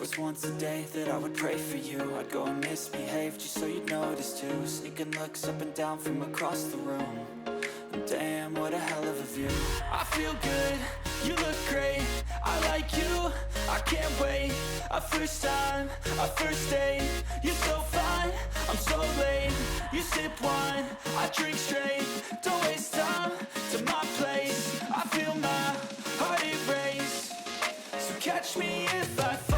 was once a day that I would pray for you. I'd go and misbehave just so you'd notice too. Sneaking looks up and down from across the room. And damn, what a hell of a view. I feel good, you look great, I like you, I can't wait. A first time, a first date, you're so fine, I'm so late. You sip wine, I drink straight, don't waste time to my place. I feel my heart erase, so catch me if I fall.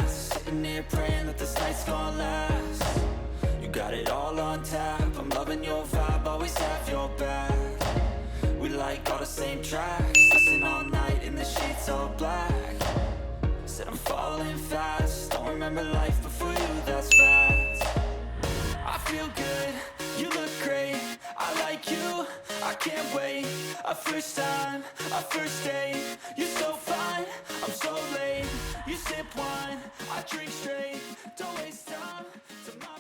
Sitting here praying that this night's gonna last. You got it all on tap, I'm loving your vibe, always have your back. We like all the same tracks, listen all night in the sheets all black. Said I'm falling fast, don't remember life before you, that's fact. I feel good, you look great, I like you, I can't wait. A first time, a first date, you're so fine, I'm so late. You sip wine, I drink straight, don't waste time to my